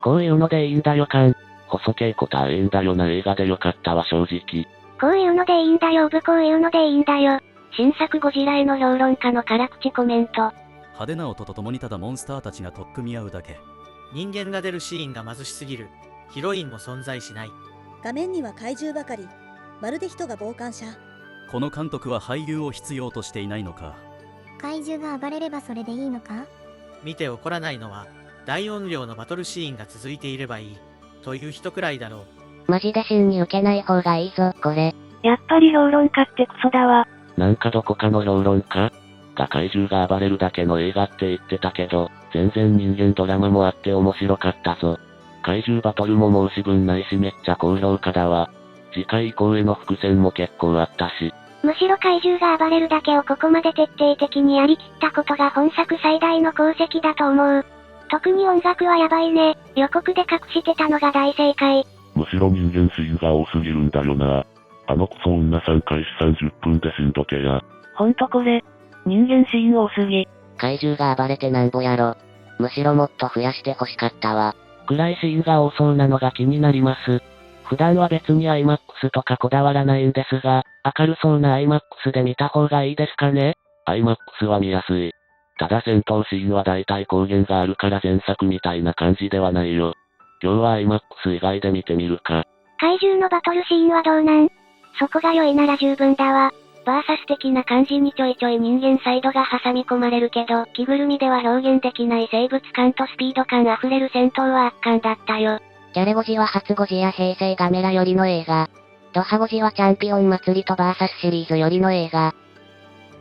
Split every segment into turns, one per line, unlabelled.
こういうのでいいんだよ感。細けいことはいいんだよな映画でよかったわ正直。
こういうのでいいんだよこういうのでいいんだよ。新作ゴジラへの評論家の辛口コメント。
派手な音とともにただモンスターたちが取っ組み合うだけ。
人間が出るシーンが貧しすぎる。ヒロインも存在しない。
画面には怪獣ばかり。まるで人が傍観者。
この監督は俳優を必要としていないのか。
怪獣が暴れればそれでいいのか。
見て怒らないのは、大音量のバトルシーンが続いていればいい、という人くらいだろう。
マジで真に受けない方がいいぞ、これ。
やっぱり評論家ってクソだわ。
なんかどこかの評論家が怪獣が暴れるだけの映画って言ってたけど、全然人間ドラマもあって面白かったぞ。怪獣バトルも申し分ないしめっちゃ高評価だわ。次回以降への伏線も結構あったし。
むしろ怪獣が暴れるだけをここまで徹底的にやりきったことが本作最大の功績だと思う。特に音楽はやばいね。予告で隠してたのが大正解。
むしろ人間シーンが多すぎるんだよな。あのクソ女さん開始30分で死んどけや。
ほんとこれ。人間シーン多すぎ。
怪獣が暴れてなんぼやろ。むしろもっと増やして欲しかったわ。
暗いシーンが多そうなのが気になります。普段は別に IMAX とかこだわらないんですが、明るそうな IMAX で見た方がいいですかね？ IMAX は見やすい。ただ戦闘シーンは大体光源があるから前作みたいな感じではないよ。今日は IMAX 以外で見てみるか。
怪獣のバトルシーンはどうなん？そこが良いなら十分だわ。バーサス的な感じにちょいちょい人間サイドが挟み込まれるけど、着ぐるみでは表現できない生物感とスピード感あふれる戦闘は圧巻だったよ。
ギャレゴジは初ゴジや平成ガメラよりの映画。ドハゴジはチャンピオン祭りとバーサスシリーズよりの映画。っ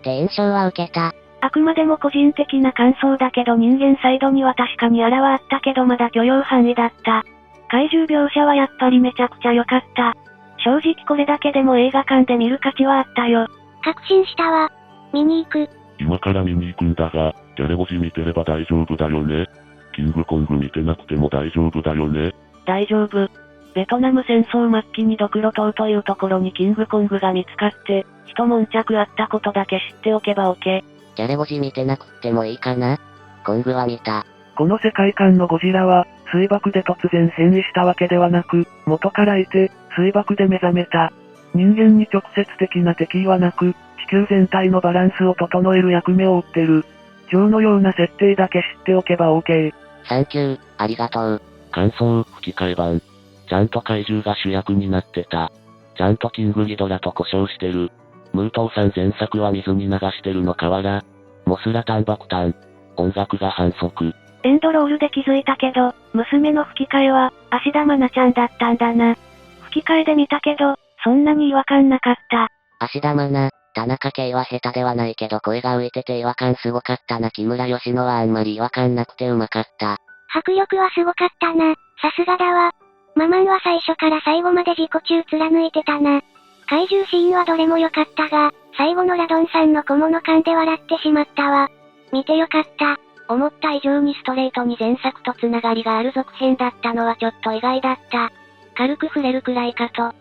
て印象は受けた。
あくまでも個人的な感想だけど人間サイドには確かにあらはあったけどまだ許容範囲だった。怪獣描写はやっぱりめちゃくちゃ良かった。正直これだけでも映画館で見る価値はあったよ。確信したわ。見に行く。
今から見に行くんだが、ギャレゴジ見てれば大丈夫だよね。キングコング見てなくても大丈夫だよね。
大丈夫。ベトナム戦争末期にドクロ島というところにキングコングが見つかって、一悶着あったことだけ知っておけば OK。
ギャレゴジ見てなくってもいいかな？コングは見た。
この世界観のゴジラは、水爆で突然変異したわけではなく、元からいて、水爆で目覚めた。人間に直接的な敵意はなく、地球全体のバランスを整える役目を負ってる。ジョーのような設定だけ知っておけば OK。
サンキュー、ありがとう。
感想、吹き替え版。ちゃんと怪獣が主役になってた。ちゃんとキングギドラと呼称してる。ムートーさん前作は水に流してるのかわら。モスラタンバクタン。音楽が反則。
エンドロールで気づいたけど、娘の吹き替えは、芦田愛菜ちゃんだったんだな。吹き替えで見たけど、そんなに違和感なかった。
芦田愛菜、田中圭は下手ではないけど声が浮いてて違和感すごかったな。木村佳乃はあんまり違和感なくてうまかった。
迫力はすごかったな。さすがだわ。ママンは最初から最後まで自己中貫いてたな。怪獣シーンはどれも良かったが、最後のラドンさんの小物感で笑ってしまったわ。見てよかった。思った以上にストレートに前作とつながりがある続編だったのはちょっと意外だった。軽く触れるくらいかと。
くっ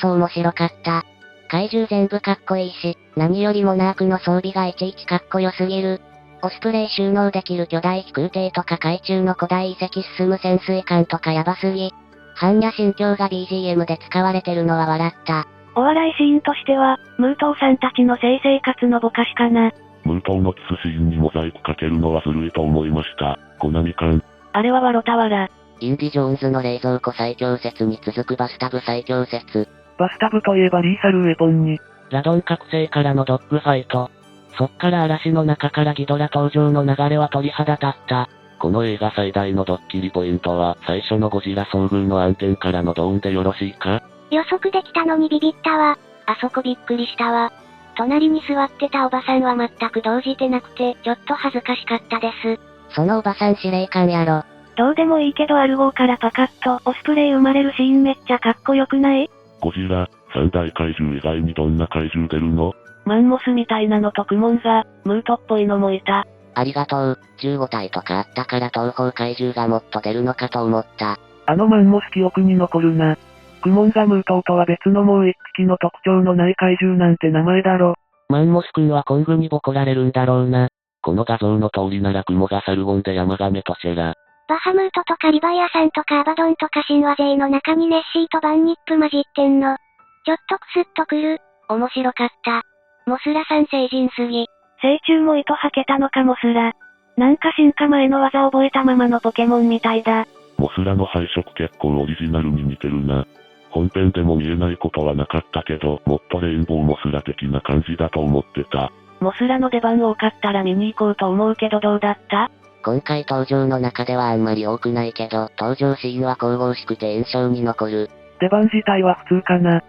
そ面白かった。怪獣全部かっこいいし、何よりもナークの装備がいちいちかっこよすぎる。オスプレイ収納できる巨大飛空艇とか海中の古代遺跡進む潜水艦とかやばすぎ。般若心経が BGM で使われてるのは笑った。
お笑いシーンとしては、ムートーさんたちの性生活のぼかしかな。
ムートーのキスシーンにモザイクかけるのはずるいと思いました。コナミ感。
あれは笑ったわら。
インディ・ジョーンズの冷蔵庫最強説に続くバスタブ最強説。
バスタブといえばリーサルウェポンに。
ラドン覚醒からのドッグファイト。そっから嵐の中からギドラ登場の流れは鳥肌立った。この映画最大のドッキリポイントは最初のゴジラ遭遇の暗転からのドーンでよろしいか？
予測できたのにビビったわ。あそこびっくりしたわ。隣に座ってたおばさんは全く動じてなくて、ちょっと恥ずかしかったです。
そのおばさん司令官やろ。
どうでもいいけどアルゴーからパカッとオスプレイ生まれるシーンめっちゃかっこよくない？
ゴジラ、三大怪獣以外にどんな怪獣出るの？
マンモスみたいなのとクモンザ、ムートっぽいのもいた。
ありがとう。15体とかあったから東方怪獣がもっと出るのかと思った。
あのマンモス記憶に残るな。クモンザムートとは別のもう一匹の特徴のない怪獣なんて名前だろ。
マンモス君はコングにボコられるんだろうな。この画像の通りならクモがサルゴンでヤマガメとシェラ。
バハムートとかリヴァイアさんとかアバドンとか神話勢の中にネッシーとバンニップ混じってんの。ちょっとクスッとくる。面白かった。モスラさん成人すぎ。
成虫も糸吐けたのかモスラ。なんか進化前の技覚えたままのポケモンみたいだ。
モスラの配色結構オリジナルに似てるな。本編でも見えないことはなかったけど、もっとレインボーモスラ的な感じだと思ってた。
モスラの出番多かったら見に行こうと思うけどどうだった？
今回登場の中ではあんまり多くないけど、登場シーンは神々しくて印象に残る。
出番自体は普通かな。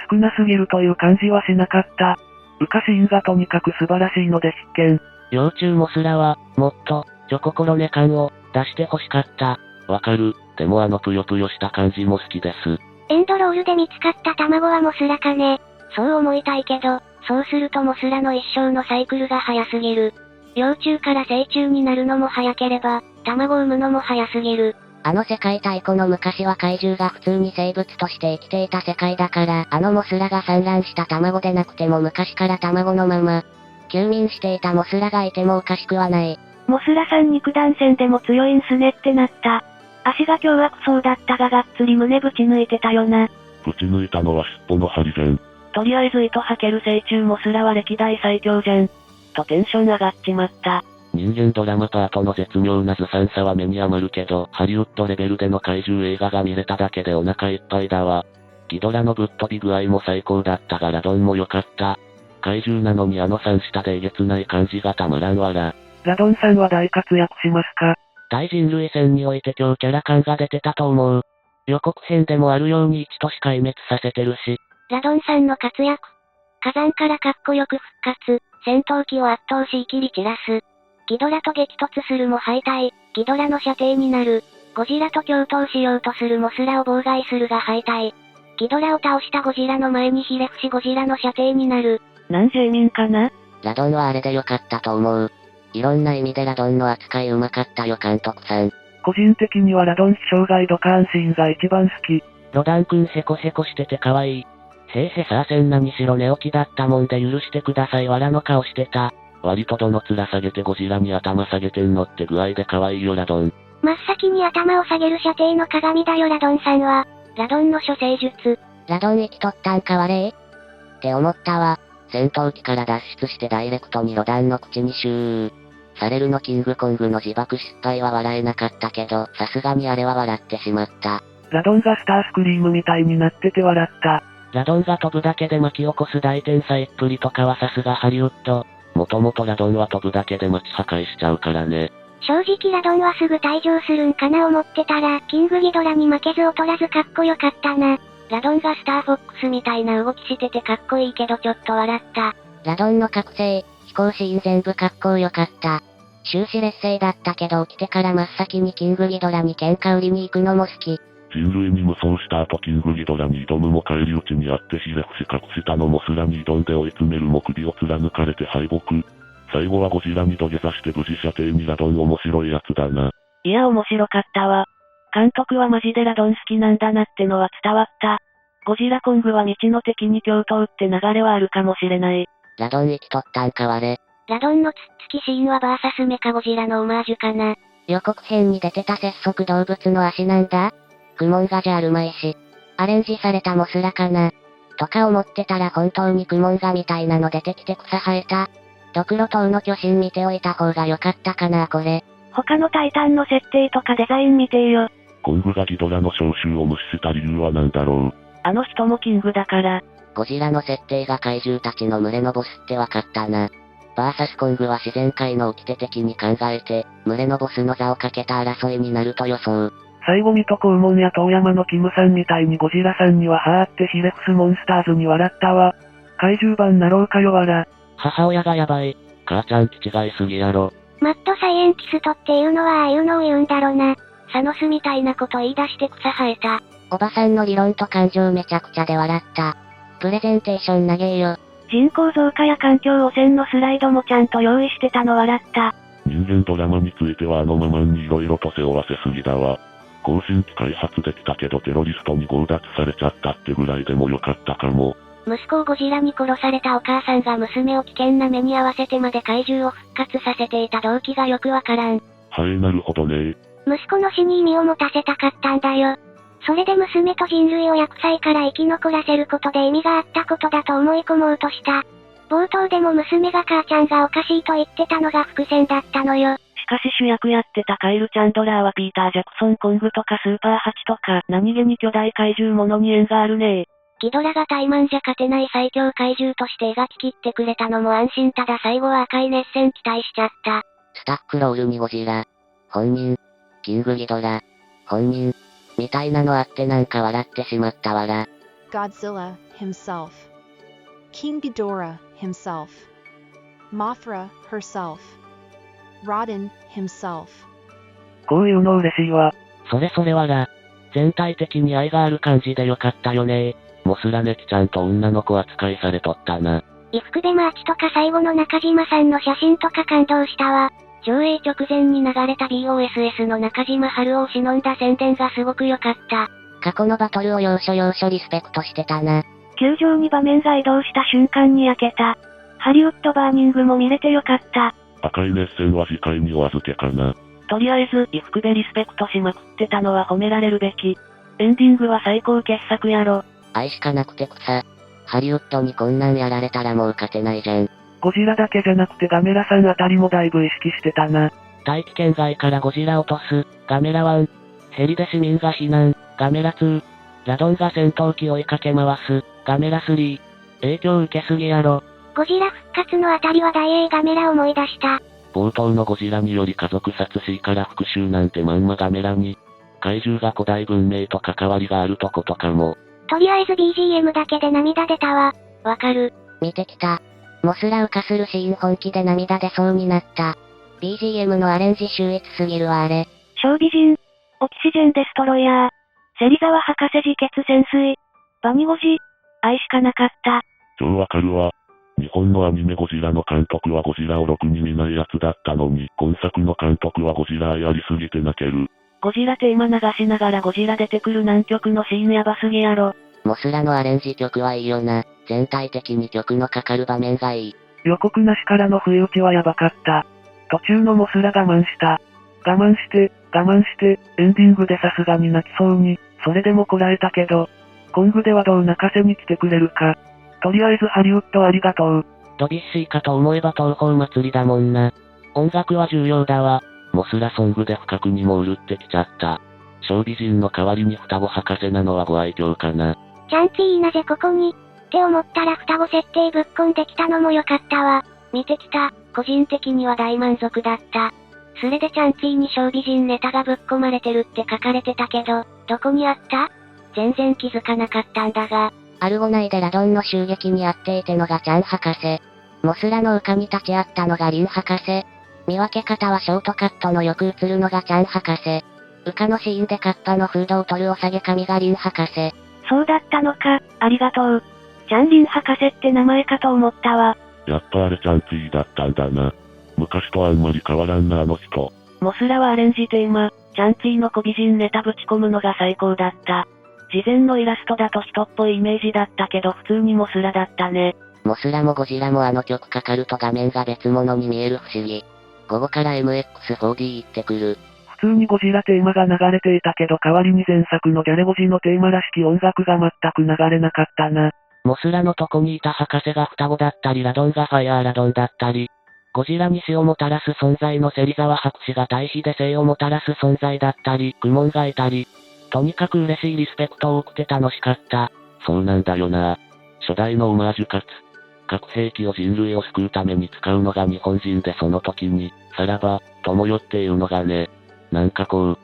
少なすぎるという感じはしなかった。浮かシーンがとにかく素晴らしいので必見。
幼虫モスラは、もっと、チョココロネ感を、出して欲しかった。
わかる。でもぷよぷよした感じも好きです。
エンドロールで見つかった卵はモスラかね。そう思いたいけど、そうするとモスラの一生のサイクルが早すぎる。幼虫から成虫になるのも早ければ、卵を産むのも早すぎる。
あの世界太古の昔は怪獣が普通に生物として生きていた世界だから、あのモスラが産卵した卵でなくても昔から卵のまま、休眠していたモスラがいてもおかしくはない。
モスラさん肉弾戦でも強いんすねってなった。足が凶悪そうだったががっつり胸ぶち抜いてたよな。
ぶち抜いたのは尻尾のハリゼン。
とりあえず糸吐ける成虫モスラは歴代最強じゃん。とテンション上がっちまった。
人間ドラマパートの絶妙なずさんさは目に余るけど、ハリウッドレベルでの怪獣映画が見れただけでお腹いっぱいだわ。ギドラのぶっ飛び具合も最高だったがラドンも良かった。怪獣なのに3下でえげつない感じがたまらんわら。
ラドンさんは大活躍しますか？
大人類戦において強キャラ感が出てたと思う。予告編でもあるように1都市壊滅させてるし。
ラドンさんの活躍。火山からかっこよく復活、戦闘機を圧倒し切り散らす。ギドラと激突するも敗退、ギドラの射程になる。ゴジラと共闘しようとするモスラを妨害するが敗退。ギドラを倒したゴジラの前にひれ伏しゴジラの射程になる。
なんジェイミンかな？
ラドンはあれで良かったと思う。いろんな意味でラドンの扱い上手かったよ監督さん。
個人的にはラドン師匠ガイドカーンシーンが一番好き。
ロダンくんヘコヘコしてて可愛い。へへさあせんなにしろ寝起きだったもんで許してくださいわらの顔してた。
割とどの面下げてゴジラに頭下げてんのって具合で可愛いよラドン。
真っ先に頭を下げる射程の鏡だよラドンさんは。ラドンの処世術。
ラドン生きとったんかわれって思ったわ。戦闘機から脱出してダイレクトにロダンの口にシューされるのキングコングの自爆失敗は笑えなかったけど、さすがにあれは笑ってしまった。
ラドンがスタースクリームみたいになってて笑った。
ラドンが飛ぶだけで巻き起こす大天才っぷりとかはさすがハリウッド。
もともとラドンは飛ぶだけで街破壊しちゃうからね。
正直ラドンはすぐ退場するんかな思ってたら、キングギドラに負けず劣らずかっこよかったな。ラドンがスターフォックスみたいな動きしててかっこいいけどちょっと笑った。
ラドンの覚醒、飛行シーン全部かっこよかった。終始劣勢だったけど起きてから真っ先にキングギドラに喧嘩売りに行くのも好き。
人類に無双した後キングギドラに挑むも返り討ちにあってひれ伏し隠したのもスラに挑んで追い詰めるも首を貫かれて敗北。最後はゴジラに土下座して無事射程にラドン面白いやつだな。
いや面白かったわ。監督はマジでラドン好きなんだなってのは伝わった。ゴジラコングは未知の敵に共闘って流れはあるかもしれない。
ラドン生きとったんかわれ。
ラドンのつっつきシーンはバーサスメカゴジラのオマージュかな。
予告編に出てた節足動物の足なんだ？クモンガじゃあるまいし。アレンジされたモスラかな。とか思ってたら本当にクモンガみたいなの出てきて草生えた。ドクロ島の巨神見ておいた方が良かったかなこれ。
他のタイタンの設定とかデザイン見てよ。
コングがギドラの召集を無視した理由は何だろう。
あの人もキングだから。
ゴジラの設定が怪獣たちの群れのボスってわかったな。バーサスコングは自然界の掟的に考えて、群れのボスの座をかけた争いになると予想。
最後水戸黄門や遠山のキムさんみたいにゴジラさんにははーってひれ伏すモンスターズに笑ったわ。怪獣版なろうかよわら。
母親がやばい。
母ちゃん気違いすぎやろ。
マッドサイエンティストっていうのはああいうのを言うんだろな。サノスみたいなこと言い出して草生えた。
おばさんの理論と感情めちゃくちゃで笑った。プレゼンテーション投げよ。
人口増加や環境汚染のスライドもちゃんと用意してたの笑った。
人間ドラマについてはあのままに色々と背負わせすぎだわ。高新機開発できたけどテロリストに強奪されちゃったってぐらいでもよかったかも。
息子をゴジラに殺されたお母さんが娘を危険な目に遭わせてまで怪獣を復活させていた動機がよくわからん。
はいなるほどね。
息子の死に意味を持たせたかったんだよ。それで娘と人類を厄災から生き残らせることで意味があったことだと思い込もうとした。冒頭でも娘が母ちゃんがおかしいと言ってたのが伏線だったのよ。
しかし主役やってたカイル・チャンドラーはピーター・ジャクソン・コングとかスーパーハチとか何気に巨大怪獣ものに縁があるね。
ギドラが怠慢じゃ勝てない最強怪獣として描き切ってくれたのも安心。ただ最後は赤い熱戦期待しちゃった。
スタックロールにゴジラ。本人。キングギドラ。本人。みたいなのあってなんか笑ってしまったわら。
Godzilla himself. King Ghidorah himself. Mothra herself. Rodan himself.
こういうの嬉しいわ。
それはら。全体的に愛がある感じでよかったよね。モスラネキちゃんと女の子扱いされとったな。
衣服でマーチとか最後の中島さんの写真とか感動したわ。上映直前に流れた BOSS の中島春夫を忍んだ宣伝がすごく良かった。
過去のバトルを要所リスペクトしてたな。
球場に場面が移動した瞬間に焼けた。ハリウッドバーニングも見れてよかった。
赤い熱戦は次回にお預けかな。
とりあえず、衣服でリスペクトしまくってたのは褒められるべき。エンディングは最高傑作やろ。
愛しかなくて草。ハリウッドにこんなんやられたらもう勝てないじゃん。
ゴジラだけじゃなくてガメラさんあたりもだいぶ意識してたな。
大気圏外からゴジラ落とす、ガメラ1。ヘリで市民が避難、ガメラ2。ラドンが戦闘機追いかけ回す、ガメラ3。影響受けすぎやろ。
ゴジラ復活のあたりは大英ガメラ思い出した。
冒頭のゴジラにより家族殺死から復讐なんてまんまガメラに。怪獣が古代文明と関わりがあるとことかも。
とりあえず BGM だけで涙出たわ。わかる。
見てきた。モスラ浮かするシーン本気で涙出そうになった。BGM のアレンジ秀逸すぎるわあれ。
小美人。オキシジェンデストロイヤー。芹沢博士自決潜水。バニゴジ。愛しかなかった。
超わかるわ。日本のアニメゴジラの監督はゴジラをろくに見ないやつだったのに、今作の監督はゴジラ愛ありすぎて泣ける。
ゴジラテーマ流しながらゴジラ出てくる南極のシーンやばすぎやろ。
モスラのアレンジ曲はいいよな。全体的に曲のかかる場面がいい。
予告なしからの不意打ちはやばかった。途中のモスラ我慢した。我慢して、エンディングでさすがに泣きそうに、それでもこらえたけど、コングではどう泣かせに来てくれるか。とりあえずハリウッドありがとう。
ドビッシーかと思えば東宝祭りだもんな。音楽は重要だわ。モスラソングで不覚にもうるってきちゃった。小美人の代わりに双子博士なのはご愛嬌かな。
チャンチーなぜここにって思ったら双子設定ぶっこんできたのも良かったわ。見てきた。個人的には大満足だった。それでチャンチーに小美人ネタがぶっ込まれてるって書かれてたけど、どこにあった？全然気づかなかったんだが。
アルゴ内でラドンの襲撃に遭っていてのがチャン博士。モスラの丘に立ち会ったのがリン博士。見分け方はショートカットのよく映るのがチャン博士。丘のシーンでカッパのフードを取るお下げ髪がリン博士。
そうだったのか、ありがとう。チャンリン博士って名前かと思ったわ。
やっぱあれチャンチーだったんだな。昔とあんまり変わらんなあの人。
モスラはアレンジテーマ、チャンチーの小美人ネタぶち込むのが最高だった。事前のイラストだと人っぽいイメージだったけど普通にモスラだったね。
モスラもゴジラもあの曲かかると画面が別物に見える不思議。午後から MX4D 行ってくる。
普通にゴジラテーマが流れていたけど代わりに前作のギャレゴジのテーマらしき音楽が全く流れなかったな。
モスラのとこにいた博士が双子だったりラドンがファイアーラドンだったり、ゴジラに死をもたらす存在の芹沢博士が対比で生をもたらす存在だったり、クモンがいたり、とにかく嬉しいリスペクト多くて楽しかった。
そうなんだよな。初代のオマージュかつ、核兵器を人類を救うために使うのが日本人でその時に、さらば、友よっていうのがね、なんかこう、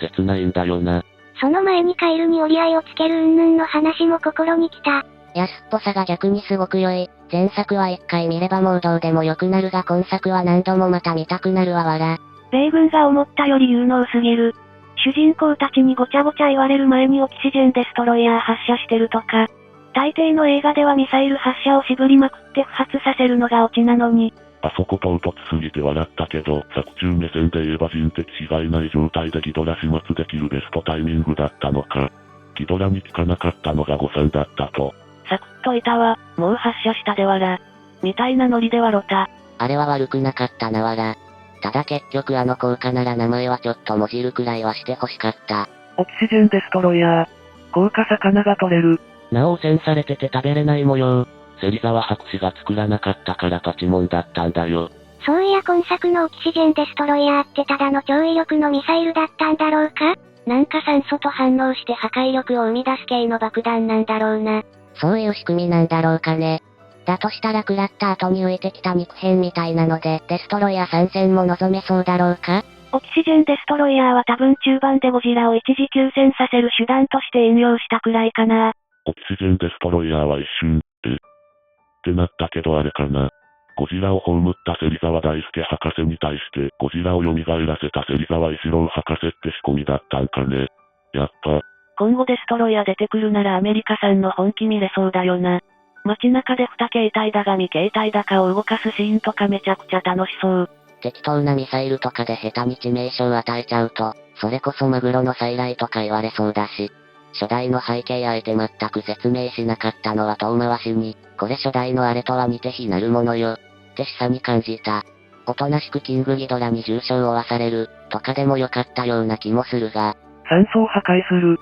切ないんだよな。
その前にカエルに折り合いをつける云々の話も心に来た。
安っぽさが逆にすごく良い。前作は一回見ればもうどうでもよくなるが今作は何度もまた見たくなるわわら。
米軍が思ったより有能すぎる。主人公たちにごちゃごちゃ言われる前にオキシジェンデストロイヤー発射してるとか。大抵の映画ではミサイル発射を絞りまくって不発させるのがオチなのに。
あそこ唐突すぎて笑ったけど、作中目線で言えば人的被害ない状態でギドラ始末できるベストタイミングだったのか。ギドラに聞かなかったのが誤算だったと。
サクッといたわ、もう発射したでわら。みたいなノリで笑った。
あれは悪くなかったなわら。ただ結局あの効果なら名前はちょっともじるくらいはして欲しかった。
オキシジェンデストロイヤー。高価魚が取れる。
なお汚染されてて食べれない模様。芹沢博士が作らなかったからパチモンだったんだよ。
そういや今作のオキシジェンデストロイヤーってただの超威力のミサイルだったんだろうか？なんか酸素と反応して破壊力を生み出す系の爆弾なんだろうな。
そういう仕組みなんだろうかね。だとしたら食らった後に浮いてきた肉片みたいなので、デストロイヤー参戦も望めそうだろうか？
オキシジェンデストロイヤーは多分中盤でゴジラを一時休戦させる手段として引用したくらいかな。
オキシジェンデストロイヤーは一瞬、ってなったけどあれかな。ゴジラを葬った芹沢大介博士に対して、ゴジラを蘇らせた芹沢一郎博士って仕込みだったんかね。やっぱ。
今後デストロイヤー出てくるならアメリカ産の本気見れそうだよな。街中で2形態だが未形態だかを動かすシーンとかめちゃくちゃ楽しそう。
適当なミサイルとかで下手に致命傷を与えちゃうと、それこそマグロの再来とか言われそうだし。初代の背景あえて全く説明しなかったのは遠回しに、これ初代のあれとは似て非なるものよ。って示唆に感じた。おとなしくキングギドラに重傷を負わされる、とかでもよかったような気もするが。
酸素を破壊する。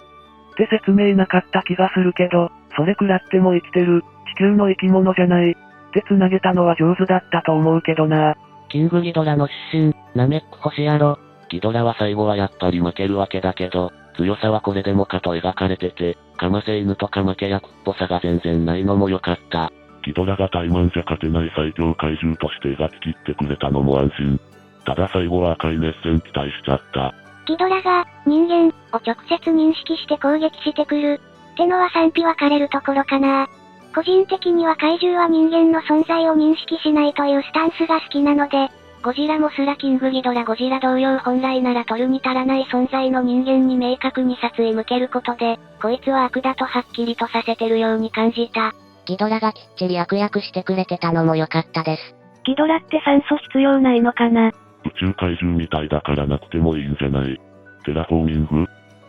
って説明なかった気がするけど、それ食らっても生きてる、地球の生き物じゃない。って繋げたのは上手だったと思うけどな。
キングギドラの出身、ナメック星やろ。ギドラは最後はやっぱり負けるわけだけど、強さはこれでもかと描かれてて、かませ犬とか負け役っぽさが全然ないのも良かった。
ギドラが怠慢じゃ勝てない最強怪獣として描き切ってくれたのも安心。ただ最後は赤い熱戦期待しちゃった。
ギドラが、人間、を直接認識して攻撃してくる。ってのは賛否分かれるところかな。個人的には怪獣は人間の存在を認識しないというスタンスが好きなので、ゴジラもすらキングギドラゴジラ同様本来なら取るに足らない存在の人間に明確に殺意向けることで、こいつは悪だとはっきりとさせてるように感じた。
ギドラがきっちり悪役してくれてたのも良かったです。
ギドラって酸素必要ないのかな？
宇宙怪獣みたいだからなくてもいいんじゃない？テラフォーミング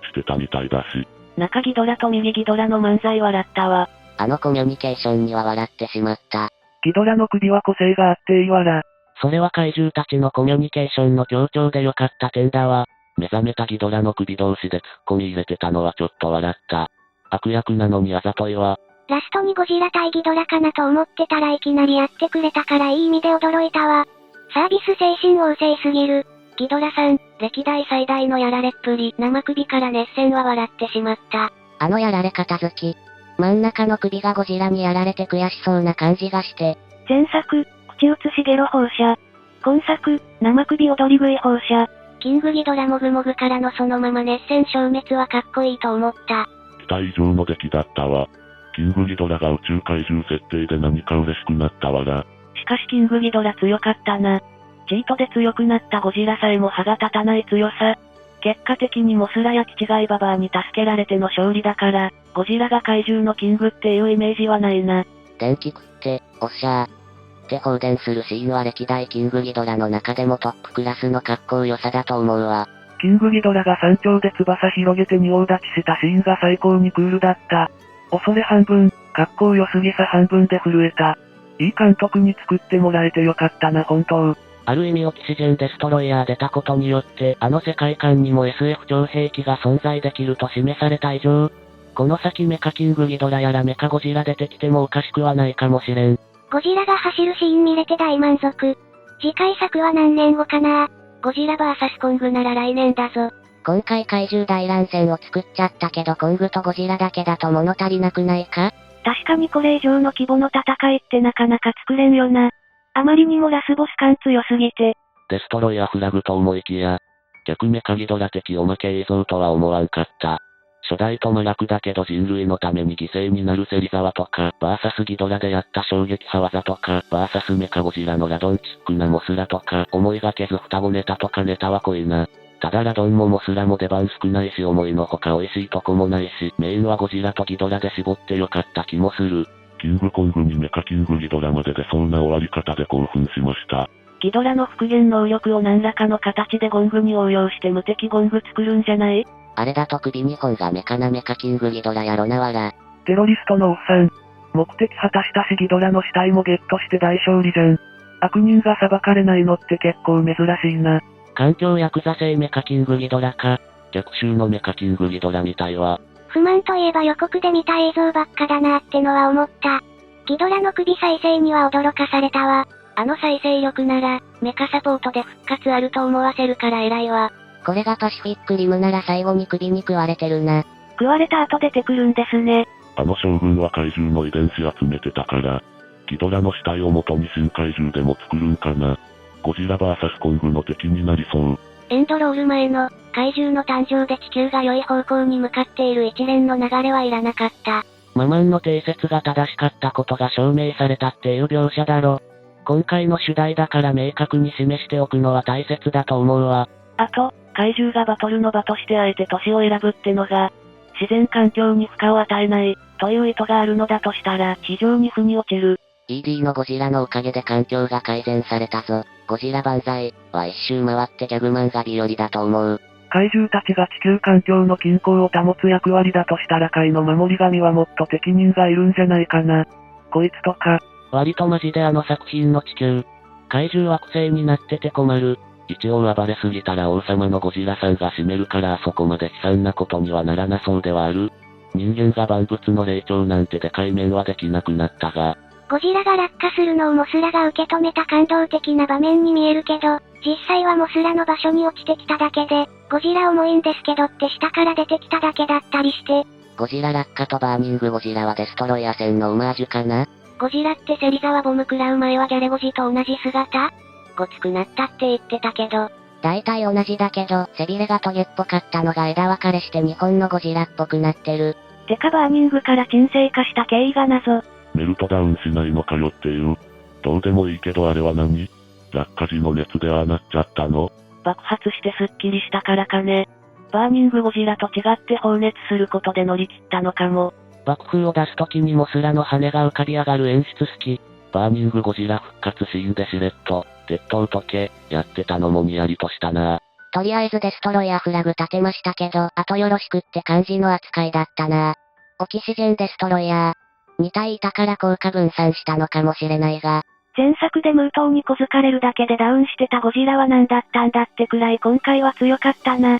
してたみたいだし。
中ギドラと右ギドラの漫才笑ったわ。
あのコミュニケーションには笑ってしまった。
ギドラの首は個性があっていいわら。
それは怪獣たちのコミュニケーションの強調で良かった点だわ。目覚めたギドラの首同士で突っ込み入れてたのはちょっと笑った。悪役なのにあざといわ。
ラストにゴジラ対ギドラかなと思ってたらいきなりやってくれたからいい意味で驚いたわ。サービス精神旺盛すぎる。ギドラさん、歴代最大のやられっぷり、生首から熱戦は笑ってしまった。
あのやられ方好き。真ん中の首がゴジラにやられて悔しそうな感じがして。
前作、口移しゲロ放射。今作、生首踊り食い放射。キングギドラもぐもぐからのそのまま熱戦消滅はかっこいいと思った。
期待以上の出来だったわ。キングギドラが宇宙怪獣設定で何か嬉しくなったわら。
しかしキングギドラ強かったな。チートで強くなったゴジラさえも歯が立たない強さ。結果的にモスラやキチガイババアに助けられての勝利だから、ゴジラが怪獣のキングっていうイメージはないな。
電気食って、おっしゃー。って放電するシーンは歴代キングギドラの中でもトップクラスのかっこよさだと思うわ。
キングギドラが山頂で翼広げて仁王立ちしたシーンが最高にクールだった。恐れ半分、かっこよすぎさ半分で震えた。いい監督に作ってもらえてよかったな本当。
ある意味オキシジェンデストロイヤー出たことによって、あの世界観にも SF 超兵器が存在できると示された以上、この先メカキングギドラやらメカゴジラ出てきてもおかしくはないかもしれん。
ゴジラが走るシーン見れて大満足。次回作は何年後かな？ゴジラ VS コングなら来年だぞ。
今回怪獣大乱戦を作っちゃったけどコングとゴジラだけだと物足りなくないか？
確かにこれ以上の規模の戦いってなかなか作れんよな。あまりにもラスボス感強すぎて。
デストロイヤーフラグと思いきや、逆メカギドラ的おまけ映像とは思わんかった。初代と真逆だけど人類のために犠牲になる芹沢とか、バーサスギドラでやった衝撃派技とか、バーサスメカゴジラのラドンチックなモスラとか、思いがけず双子ネタとかネタは濃いな。ただラドンもモスラも出番少ないし思いのほか美味しいとこもないし、メインはゴジラとギドラで絞ってよかった気もする。
キングコングにメカキングギドラまで出そうな終わり方で興奮しました。
ギドラの復元能力を何らかの形でゴングに応用して無敵ゴング作るんじゃない？
あれだと首2本がメカなメカキングギドラやろなわら。
テロリストのおっさん。目的果たしたしギドラの死体もゲットして大勝利じゃん。悪人が裁かれないのって結構珍しいな。
環境ヤクザ性メカキングギドラか。逆襲のメカキングギドラみたいわ。
不満といえば予告で見た映像ばっかだなってのは思った。ギドラの首再生には驚かされたわ。あの再生力なら、メカサポートで復活あると思わせるから偉いわ。
これがパシフィックリムなら最後に首に食われてるな。
食われた後出てくるんですね。
あの将軍は怪獣の遺伝子集めてたから、ギドラの死体を元に新怪獣でも作るんかな。ゴジラ VS コングの敵になりそう。
エンドロール前の、怪獣の誕生で地球が良い方向に向かっている一連の流れはいらなかった。
ママンの定説が正しかったことが証明されたっていう描写だろ。今回の主題だから明確に示しておくのは大切だと思うわ。
あと、怪獣がバトルの場としてあえて都市を選ぶってのが、自然環境に負荷を与えない、という意図があるのだとしたら非常に腑に落ちる。
ED のゴジラのおかげで環境が改善されたぞ。ゴジラ万歳は一周回ってギャグ漫画日和だと思う。
怪獣たちが地球環境の均衡を保つ役割だとしたら界の守り神はもっと適任がいるんじゃないかな。こいつとか。
割とマジであの作品の地球。怪獣惑星になってて困る。一応暴れすぎたら王様のゴジラさんが占めるからあそこまで悲惨なことにはならなそうではある。人間が万物の霊長なんてでかい面はできなくなったが。
ゴジラが落下するのをモスラが受け止めた感動的な場面に見えるけど、実際はモスラの場所に落ちてきただけで、ゴジラ重いんですけどって下から出てきただけだったりして。
ゴジラ落下とバーニングゴジラはデストロイヤ戦のオマージュかな？
ゴジラって芹沢ボム食らう前はギャレゴジと同じ姿？ごつくなったって言ってたけど。
大体同じだけど、背びれがトゲっぽかったのが枝分かれして日本のゴジラっぽくなってる。
てかバーニングから沈静化した経緯が謎。
メルトダウンしないのかよっていう。どうでもいいけどあれは何？落下時の熱でああなっちゃったの？
爆発してスッキリしたからかね。バーニングゴジラと違って放熱することで乗り切ったのかも。
爆風を出すときにモスラの羽が浮かび上がる演出好き。バーニングゴジラ復活シーンでしれっと、鉄塔溶け、やってたのもにやりとしたな。
とりあえずデストロイヤーフラグ立てましたけど、あとよろしくって感じの扱いだったな。オキシジェンデストロイヤー。2体いたから効果分散したのかもしれないが。
前作で無糖に小づかれるだけでダウンしてたゴジラは何だったんだってくらい今回は強かったな。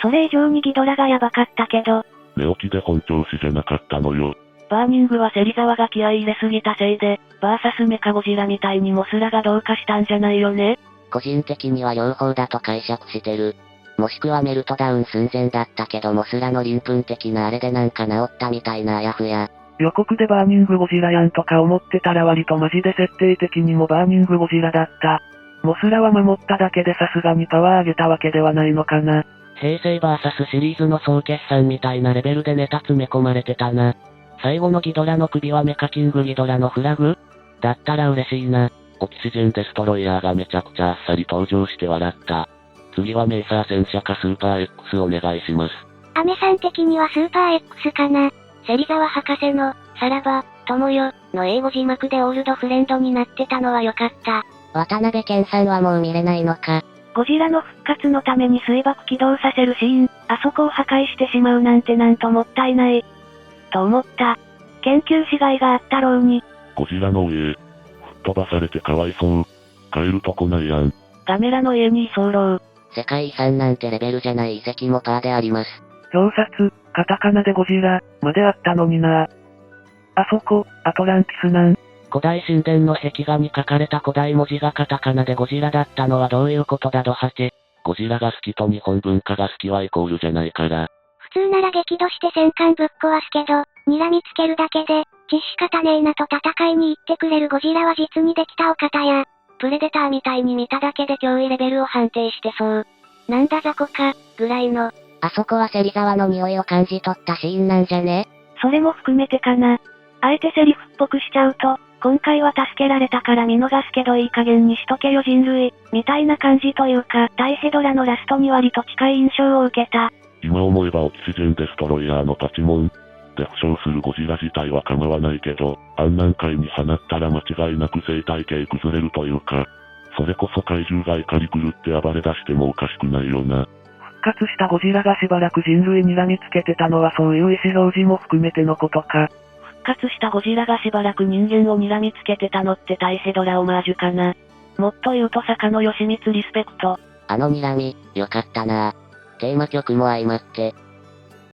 それ以上にギドラがヤバかったけど。
寝起きで本調子じゃなかったのよ。
バーニングは芹沢が気合い入れすぎたせいで、バーサスメカゴジラみたいにモスラがどうかしたんじゃないよね。
個人的には両方だと解釈してる。もしくはメルトダウン寸前だったけどモスラの鱗粉的なあれでなんか治ったみたいなあやふや。
予告でバーニングゴジラやんとか思ってたら割とマジで設定的にもバーニングゴジラだった。モスラは守っただけでさすがにパワー上げたわけではないのかな。
平成 VS シリーズの総決算みたいなレベルでネタ詰め込まれてたな。最後のギドラの首はメカキングギドラのフラグ？だったら嬉しいな。オキシジェンデストロイヤーがめちゃくちゃあっさり登場して笑った。次はメーサー戦車かスーパー X お願いします。
アメさん的にはスーパー X かな。芹沢博士の、さらば、友よ、の英語字幕でオールドフレンドになってたのは良かった。
渡辺謙さんはもう見れないのか。
ゴジラの復活のために水爆起動させるシーン、あそこを破壊してしまうなんてなんともったいない。と思った。研究しがいがあったろうに。
ゴジラの家、吹っ飛ばされてかわいそう。帰るとこないやん。
ガメラの家に居候。
世界遺産なんてレベルじゃない遺跡もパーであります。
表札、カタカナでゴジラ、まであったのにな。あそこ、アトランティスなん。
古代神殿の壁画に書かれた古代文字がカタカナでゴジラだったのはどういうことだドハチ。
ゴジラが好きと日本文化が好きはイコールじゃないから。
普通なら激怒して戦艦ぶっ壊すけど、睨みつけるだけで、実施方ねえなと戦いに行ってくれるゴジラは実にできたお方や。プレデターみたいに見ただけで脅威レベルを判定してそう。なんだ雑魚か、ぐらいの。
あそこは芹沢の匂いを感じ取ったシーンなんじゃね？
それも含めてかな。あえてセリフっぽくしちゃうと、今回は助けられたから見逃すけどいい加減にしとけよ人類、みたいな感じというか、大ヘドラのラストに割と近い印象を受けた。
今思えばオキシジェンデストロイヤーのパチモン。で負傷するゴジラ自体は構わないけど、あんなん海に放ったら間違いなく生態系崩れるというか、それこそ怪獣が怒り狂って暴れ出してもおかしくないよな。
復活したゴジラがしばらく人類に睨みつけてたのはそういう意思表示も含めてのことか。復活したゴジラがしばらく人間を睨みつけてたのって大ヘドラオマージュかな。
もっと言うと坂野義満リスペクト。
あの睨み、よかったな。テーマ曲も相まって、